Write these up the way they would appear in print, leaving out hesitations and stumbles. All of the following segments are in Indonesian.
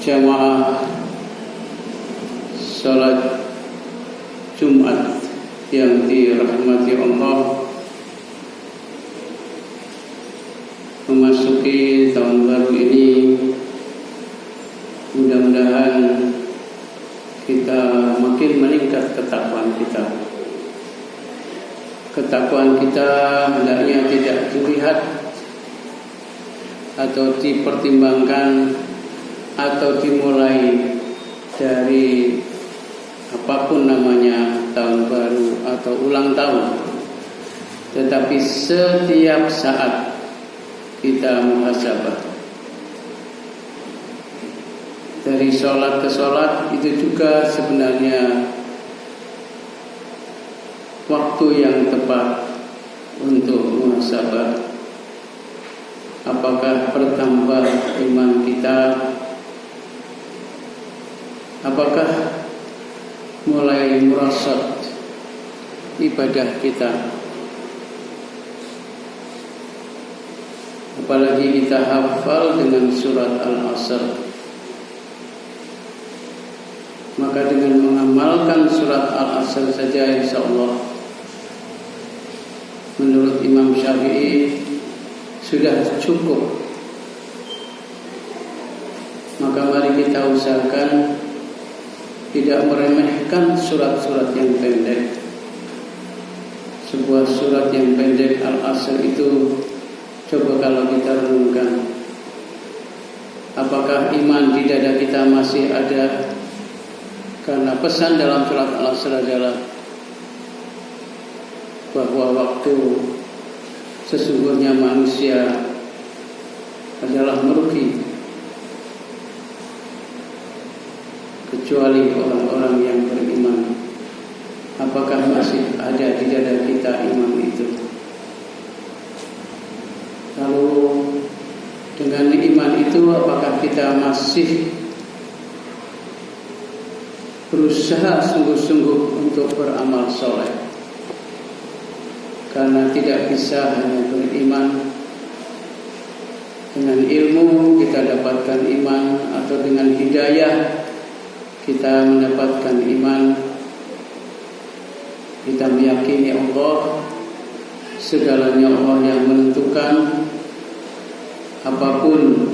jamaah salat Jumat yang dirahmati Allah, memasuki tahun baru ini, mudah-mudahan kita makin meningkat ketakwaan kita. Ketakwaan kita hendaknya tidak dilihat atau dipertimbangkan atau dimulai dari apapun namanya, tahun baru atau ulang tahun, tetapi setiap saat kita muhasabah. Dari sholat ke sholat itu juga sebenarnya waktu yang tepat untuk muhasabah. Apakah bertambah iman kita? Apakah mulai merosot ibadah kita? Apalagi kita hafal dengan surat Al-Asr. Maka dengan mengamalkan surat Al-Asr saja, insya Allah, menurut Imam Syafi'i sudah cukup. Maka mari kita usahakan tidak meremehkan surat-surat yang pendek. Sebuah surat yang pendek Al-Asr itu, coba kalau kita renungkan, apakah iman di dada kita masih ada? Karena pesan dalam surat Al-Asr adalah bahwa waktu sesungguhnya manusia adalah merugi, kecuali orang-orang yang beriman. Apakah masih ada di dada kita iman itu? Lalu dengan iman itu, apakah kita masih berusaha sungguh-sungguh untuk beramal soleh? Karena tidak bisa hanya beriman. Dengan ilmu kita dapatkan iman, atau dengan hidayah kita mendapatkan iman. Kita meyakini Allah, segalanya Allah yang menentukan. Apapun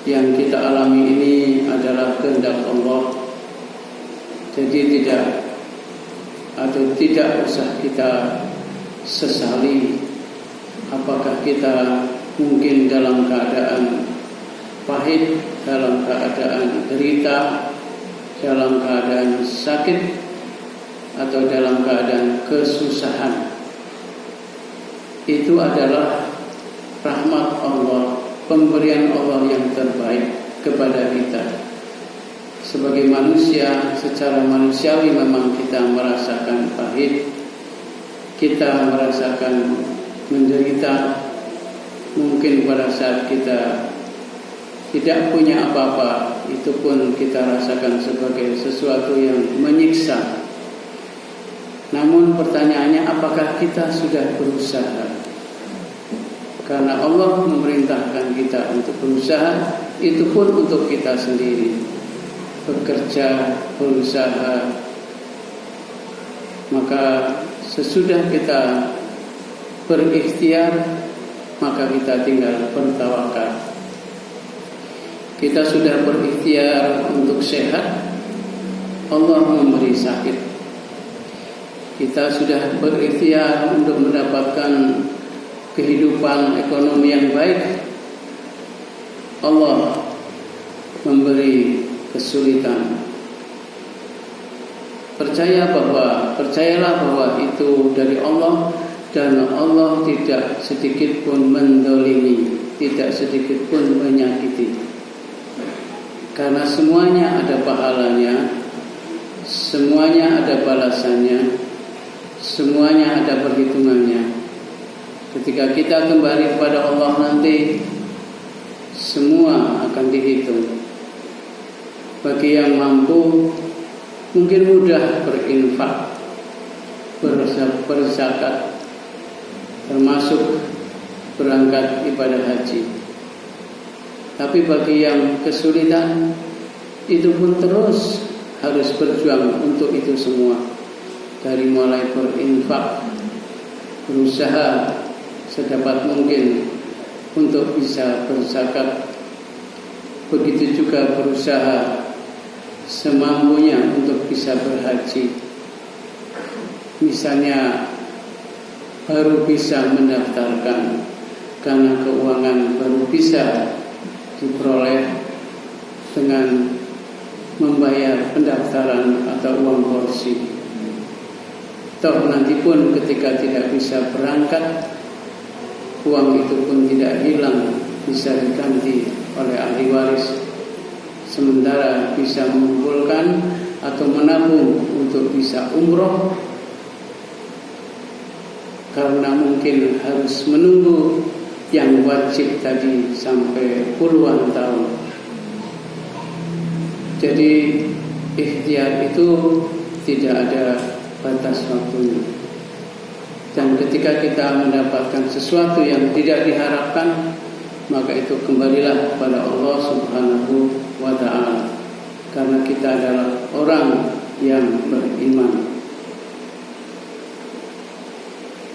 yang kita alami ini adalah kehendak Allah. Jadi tidak usah kita sesali apakah kita mungkin dalam keadaan pahit, dalam keadaan derita, dalam keadaan sakit, atau dalam keadaan kesusahan. Itu adalah rahmat Allah, pemberian Allah yang terbaik kepada kita. Sebagai manusia, secara manusiawi memang kita merasakan pahit, kita merasakan menderita. Mungkin pada saat kita tidak punya apa-apa, itu pun kita rasakan sebagai sesuatu yang menyiksa. Namun pertanyaannya, apakah kita sudah berusaha? Karena Allah memerintahkan kita untuk berusaha, itu pun untuk kita sendiri. Bekerja, berusaha. Maka sesudah kita berikhtiar, maka kita tinggal bertawakal. Kita sudah berikhtiar untuk sehat, Allah memberi sakit. Kita sudah berikhtiar untuk mendapatkan kehidupan ekonomi yang baik, Allah memberi kesulitan. Percayalah bahwa itu dari Allah, dan Allah tidak sedikit pun mendolimi, tidak sedikit pun menyakiti. Karena semuanya ada pahalanya, semuanya ada balasannya, semuanya ada perhitungannya. Ketika kita kembali kepada Allah nanti, semua akan dihitung. Bagi yang mampu, mungkin mudah berinfak, berzakat, termasuk berangkat ibadah haji. Tapi bagi yang kesulitan, itu pun terus harus berjuang untuk itu semua. Dari mulai berinfak, berusaha sedapat mungkin untuk bisa berzakat, begitu juga berusaha semampunya untuk bisa berhaji. Misalnya baru bisa mendaftarkan karena keuangan baru bisa diperoleh dengan membayar pendaftaran atau uang porsi. Toh nanti pun ketika tidak bisa berangkat, uang itu pun tidak hilang, bisa diganti oleh ahli waris. Sementara bisa mengumpulkan atau menabung untuk bisa umroh, karena mungkin harus menunggu yang wajib tadi sampai puluhan tahun. Jadi ikhtiar itu tidak ada batas waktunya. Dan ketika kita mendapatkan sesuatu yang tidak diharapkan, maka itu kembalilah kepada Allah Subhanahu wa ta'ala, karena kita adalah orang yang beriman.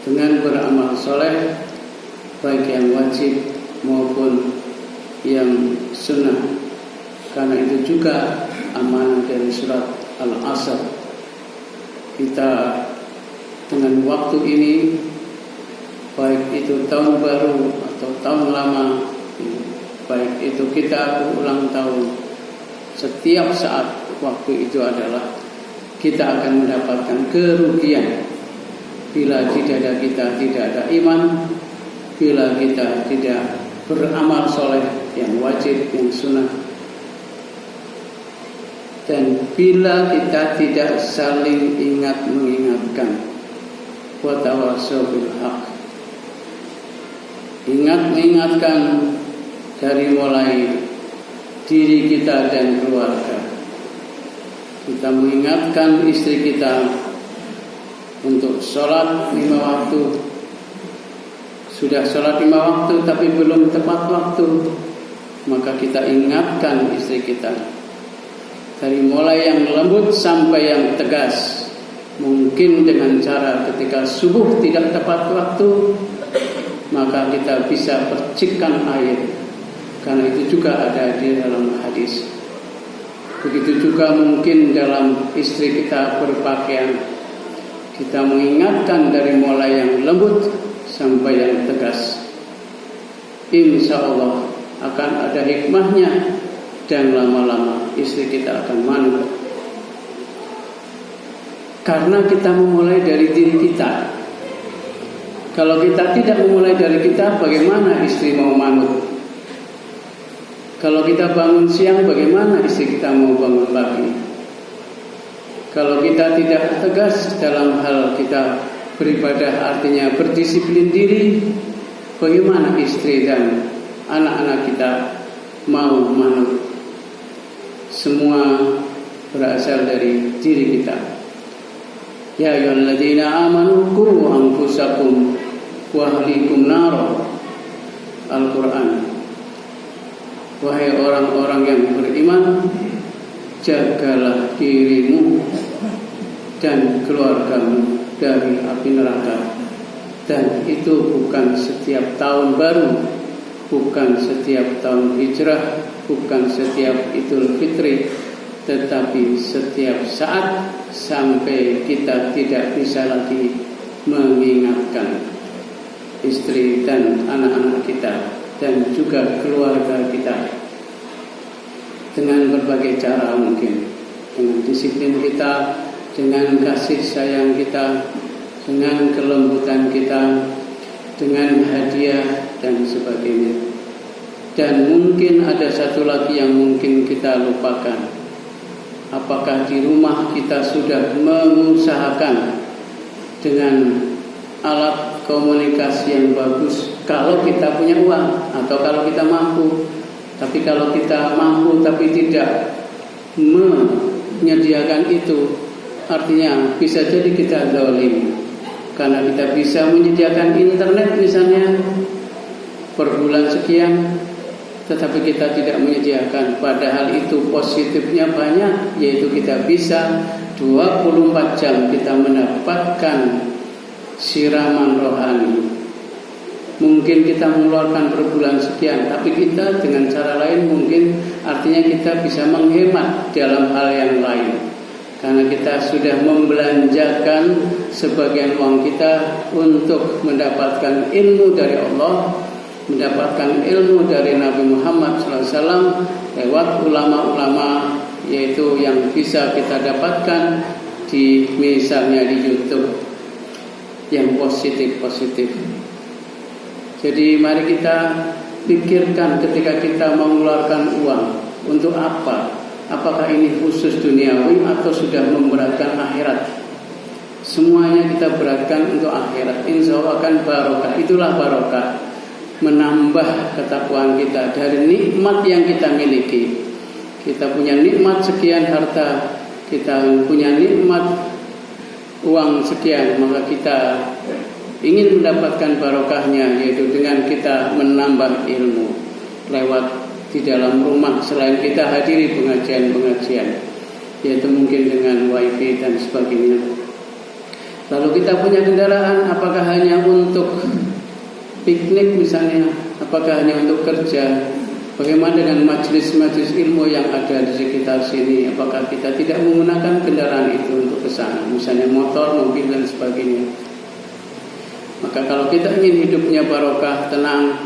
Dengan beramal soleh, baik yang wajib maupun yang sunnah, karena itu juga amanah dari surat Al-Asr. Kita dengan waktu ini, baik itu tahun baru atau tahun lama, baik itu kita berulang tahun, setiap saat waktu itu adalah kita akan mendapatkan kerugian bila di dada kita tidak ada iman, bila kita tidak beramal soleh yang wajib, yang sunnah, dan bila kita tidak saling ingat mengingatkan. Wa tawassaw bil haq. Ingat mengingatkan dari mulai diri kita dan keluarga. Kita mengingatkan istri kita untuk sholat 5 waktu. Sudah sholat 5 waktu tapi belum tepat waktu, maka kita ingatkan istri kita. Dari mulai yang lembut sampai yang tegas. Mungkin dengan cara ketika subuh tidak tepat waktu, maka kita bisa percikkan air, karena itu juga ada di dalam hadis. Begitu juga mungkin dalam istri kita berpakaian, kita mengingatkan dari mulai yang lembut sampai yang tegas. Insya Allah akan ada hikmahnya, dan lama-lama istri kita akan manut. Karena kita memulai dari diri kita. Kalau kita tidak memulai dari kita, bagaimana istri mau manut? Kalau kita bangun siang, bagaimana istri kita mau bangun pagi? Kalau kita tidak tegas dalam hal kita beribadah, artinya berdisiplin diri, bagaimana istri dan anak-anak kita mau manut? Semua berasal dari diri kita. Ya ayyuhalladzina amanu qu anfusakum wa ahlikum nar. Al-Quran. Wahai orang-orang yang beriman, jagalah dirimu dan keluargamu dari api neraka. Dan itu bukan setiap tahun baru, bukan setiap tahun hijrah, bukan setiap Idul Fitri, tetapi setiap saat sampai kita tidak bisa lagi mengingatkan istri dan anak-anak kita dan juga keluarga kita dengan berbagai cara mungkin, dengan disiplin kita, dengan kasih sayang kita, dengan kelembutan kita, dengan hadiah dan sebagainya. Dan mungkin ada satu lagi yang mungkin kita lupakan. Apakah di rumah kita sudah mengusahakan dengan alat komunikasi yang bagus, kalau kita punya uang atau kalau kita mampu? Tapi kalau kita mampu tapi tidak menyediakan itu, artinya bisa jadi kita zalim. Karena kita bisa menyediakan internet misalnya per bulan sekian, tetapi kita tidak menyediakan. Padahal itu positifnya banyak, yaitu kita bisa 24 jam kita mendapatkan siraman rohani. Mungkin kita mengeluarkan per bulan sekian, tapi kita dengan cara lain mungkin artinya kita bisa menghemat dalam hal yang lain. Karena kita sudah membelanjakan sebagian uang kita untuk mendapatkan ilmu dari Allah, mendapatkan ilmu dari Nabi Muhammad SAW lewat ulama-ulama, yaitu yang bisa kita dapatkan di misalnya di YouTube yang positif-positif. Jadi mari kita pikirkan ketika kita mengeluarkan uang untuk apa? Apakah ini khusus duniawi atau sudah memberatkan akhirat? Semuanya kita beratkan untuk akhirat. Insya Allah akan barokah. Itulah barokah, menambah ketakwaan kita dari nikmat yang kita miliki. Kita punya nikmat sekian harta, kita punya nikmat uang sekian, maka kita ingin mendapatkan barokahnya, yaitu dengan kita menambah ilmu lewat di dalam rumah, selain kita hadiri pengajian-pengajian, yaitu mungkin dengan wifi dan sebagainya. Lalu kita punya kendaraan, apakah hanya untuk piknik misalnya, apakah hanya untuk kerja? Bagaimana dengan majelis-majelis ilmu yang ada di sekitar sini? Apakah kita tidak menggunakan kendaraan itu untuk ke sana, misalnya motor, mobil dan sebagainya? Maka kalau kita ingin hidupnya barokah, tenang,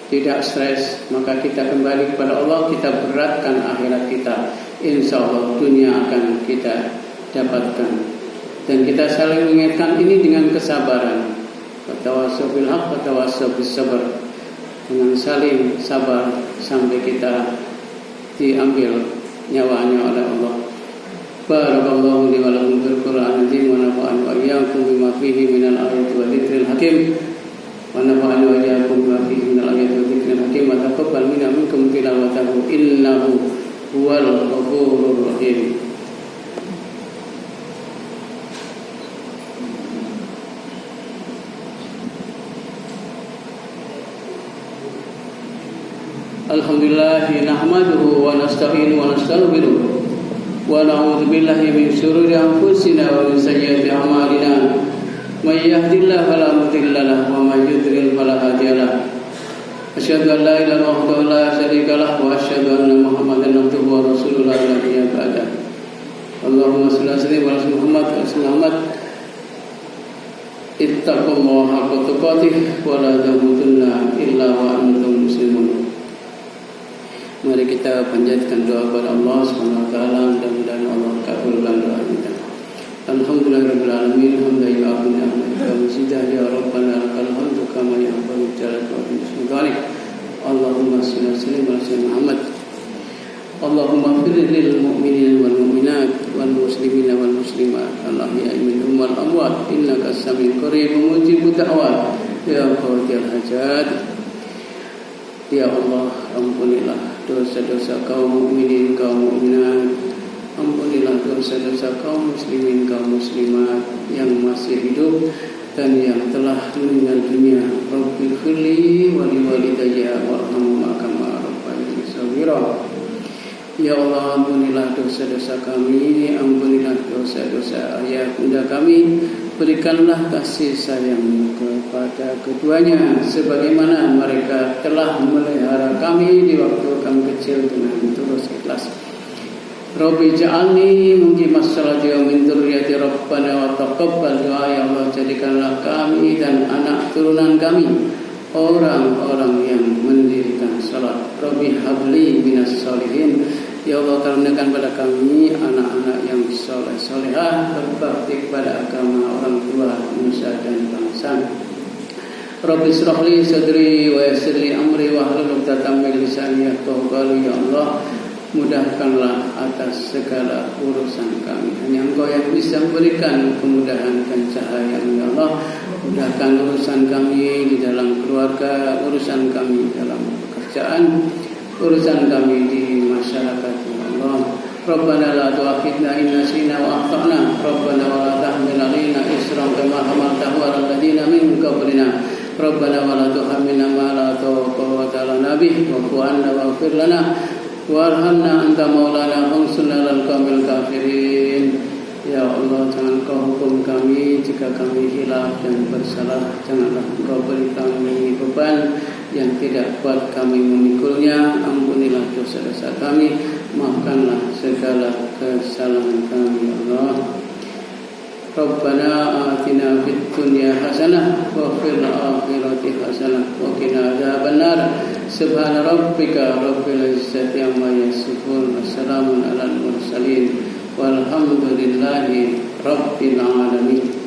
tidak stres, maka kita kembali kepada Allah, kita beratkan akhirat kita. Insya Allah dunia akan kita dapatkan. Dan kita saling mengingatkan ini dengan kesabaran. Watawassaw bil haqq watawassaw bis sabr. Dengan saling sabar sampai kita diambil nyawanya oleh Allah. Barakallahu li wa lakum fil Qur'anil azim wa nafa'ani wa iyyakum bima fihi minal ayati wa dzikril hakim. Wa nafa'ani wa iyyakum bima fihi minal ayati wa dzikril hakim wa taqabbal minna minkum tilawatahu innahu huwal ghafurur rahim. Alhamdulillah nahmaduhu wa nasta'inu wa nastaghfiruh wa na'udzu billahi min shururi anfusina wa min sayyiati a'malina. May yahdihillahu fala mudilla lahu wa may yudlil fala hadiya lahu. Asyhadu an la ilaha illallah wa la syarika lahu wa asyhadu anna Muhammadan abduhu wa rasuluhu la nabiyya ba'da. Allahumma shalli ala sayyidina Muhammad wa sallam. Ittaqullaha haqqa tuqatih wa la tamutunna illa wa antum muslimun. Mari kita panjatkan doa kepada Allah Subhanahu wa taala, mudah-mudahan Allah kabulkan doa kita. Alhamdulillahirabbil alamin, hamdan wa hamdan ya rabbana lakal hamdu kama yanbaghi jalal wa ijlalik. Allahumma shalli ala sayyidina Muhammad. Allahumma ighfir lil mu'minina wal mu'minat wal muslimina wal muslimat al-ahya'i minhum wal amwat innaka as-sami'ul qaribun mujibud da'wat ya qadil hajat. Ya Allah, ampunilah dosa-dosa kaum mukminin, kaum mukminat. Ampunilah dosa-dosa kaum muslimin, kaum muslimat yang masih hidup dan yang telah meninggal dunia. Rabbil firli wa liwalidayya warhamhuma kama rabbayani shaghira. Ya Allah, ampunilah dosa-dosa kami, ampunilah dosa-dosa ayah bunda kami. Berikanlah kasih sayang kepada keduanya sebagaimana mereka telah memelihara kami di waktu kami kecil dengan tulus ikhlas. Rabbi ja'alni muqimas sholati wa min dzurriyyati rabbana wa taqabbal du'a. Ya Allah, jadikanlah kami dan anak turunan kami orang-orang yang mendirikan salat. Rabbi habli minas sholihin. Ya Allah, karuniakan pada kami anak-anak yang soleh solehah, berbakti kepada agama, orang tua, nusa dan bangsa. Rabbi shrah li sadri wa yassir li amri wa hlul 'uqdatam min lisani yafqahu qawli. Ya Allah, mudahkanlah atas segala urusan kami. Hanya Engkau yang bisa memberikan kemudahan dan cahaya. Ya Allah, mudahkan urusan kami di dalam keluarga, urusan kami dalam pekerjaan, urusan kami di masyarakat. Ya Allah, Rabbana la tu'akhidna in nasina wa akhtana. Rabbana wa la tahmil 'alaina isran kama hamaltahu 'alal ladzina min qablina. Rabbana wa la tuhammilna ma la taqata lana bih wa'fu 'anna waghfir lana warhamna anta maulana fansurna 'alal qaumil kafirin. Ya Allah, jangan Kau hukum kami jika kami hilaf dan bersalah. Janganlah Kau beri kami beban yang tidak kuat kami memikulnya. Ampunilah dosa-dosa kami, maafkanlah segala kesalahan kami, ya Allah. Rabbana atina fid dunya hasanah wa fil akhirati hasanah wa qina adzabannar. Subhana rabbika rabbil izzati amma yasifun. Wassalamun alal mursalin. Walhamdulillahi rabbil alamin.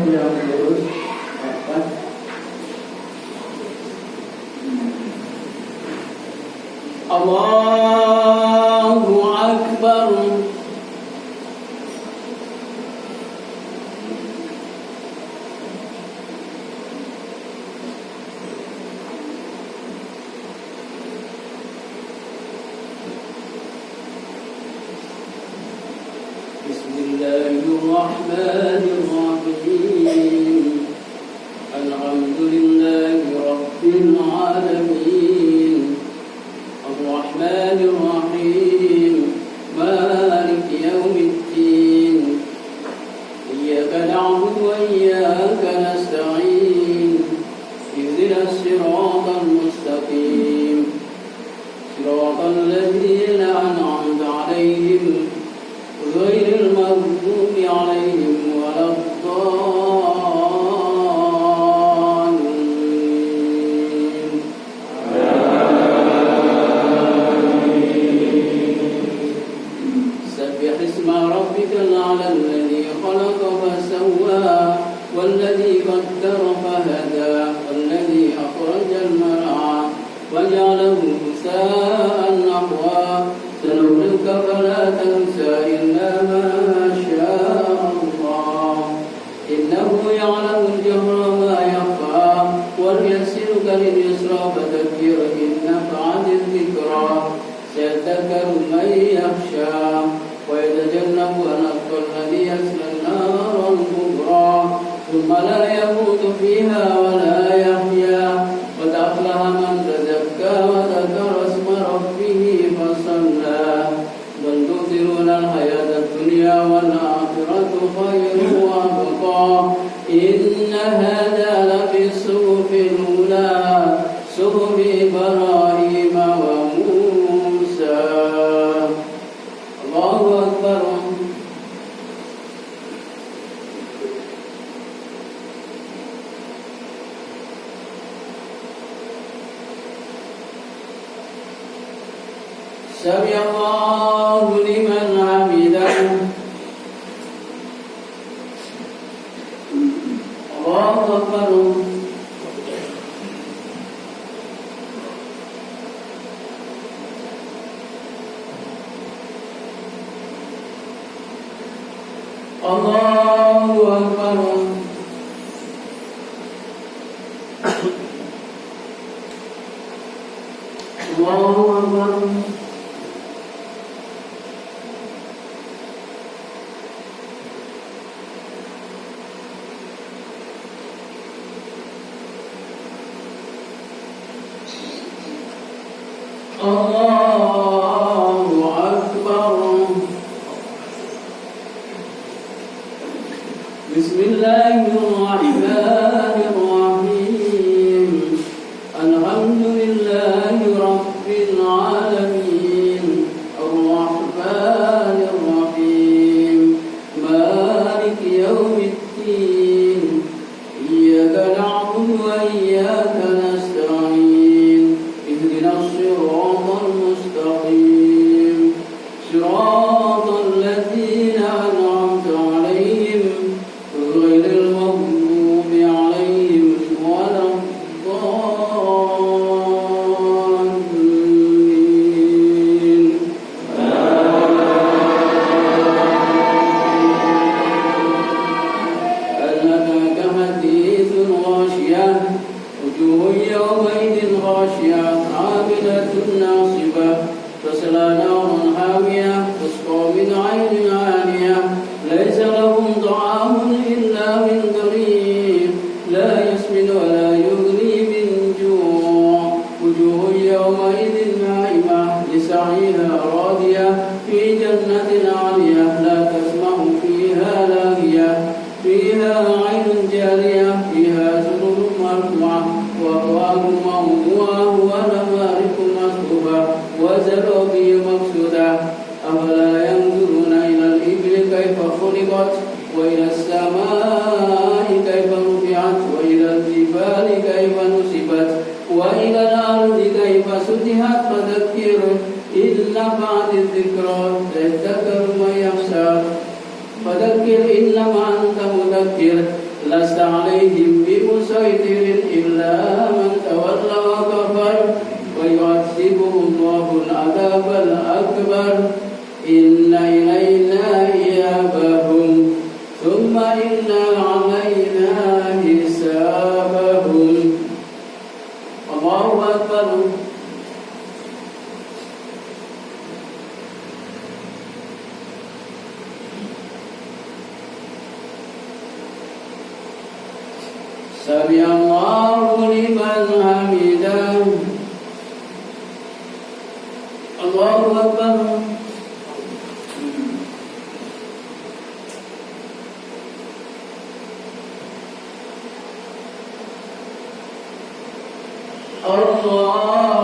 Yang lurus apa? Allahu Akbar. Bismillahirrahmanirrahim. Alhamdulillahi rabbil alamin. Ar-Rahmanir Rahim. Maliki yaumiddin. Iyyaka na'budu wa iyyaka nasta'in. Ihdinas siratal mustaqim. Siratal ladzina an'amta 'alaihim ghairil maghdubi 'alaihim waladdallin. Sabbih isma rabbikal a'la alladhi khalaqa fasawwa walladhi qaddara fahada walladhi akhrajal mar'a waja'alahu ghusaa'an nahwa. سنغرقك فلا تنسى إلا ما شاء الله إنه يعلم الجهر وما يخفى ونيسرك لليسرى فذكر إن نفعت الذكرى سيذكر من يخشى ويتجنبها الأشقى الذي يصلى النار الكبرى ثم لا يموت فيها ولا يحيا قد أفلح من تزكى وذكر اسم ربه فصلى بل تؤثرون الحياة الدنيا والآخرة خير وأبقى إن هذا لفي الصحف الأولى صحف إبراهيم وموسى. الله أكبر. سمع الله لمن حمده. الله أكبر. الله أكبر. الله أكبر. الله أكبر. بسم الله الرحمن الرحيم. الحمد لله رب العالمين. الرحمن الرحيم. مالك يوم الدين. نستعين اهدنا الصراط المستقيم صراط الذين أنعمت عليهم غير المغضوب عليهم ولا الضالين. أتاك حديث غاشية وجوه يومئذ خاشعة عاملة ناصبة تصلى نارا حامية تسقى من عين آنية ليس لهم طعام إلا من ضريع لا يسمن ولا يغني من جوع وجوه يومئذ ناعمة لسعيها راضية في جنة عالية لا تسمع فيها لاغية فيها عين جارية فيها سرر مرفوعة وأكواب موضوعة ونمارق مصفوفة وزرابي مبثوثة أفلا ينظرون إلى الإبل كيف خلقت وإلى السماء كيف رفعت وإلى الجبال كيف نصبت وإلى الأرض كيف سطحت فذكر إن نفعت الذكرى سيذكر من يخشى فذكر إنما أنت مذكر لست عليهم بمسيطر إلا من تولى وكفر ويعذبه الله العذاب الأكبر إن إلينا إيابهم ثم إن علينا حسابهم. الله أكبر. سمع الله لمن حمده. الله أكبر. الله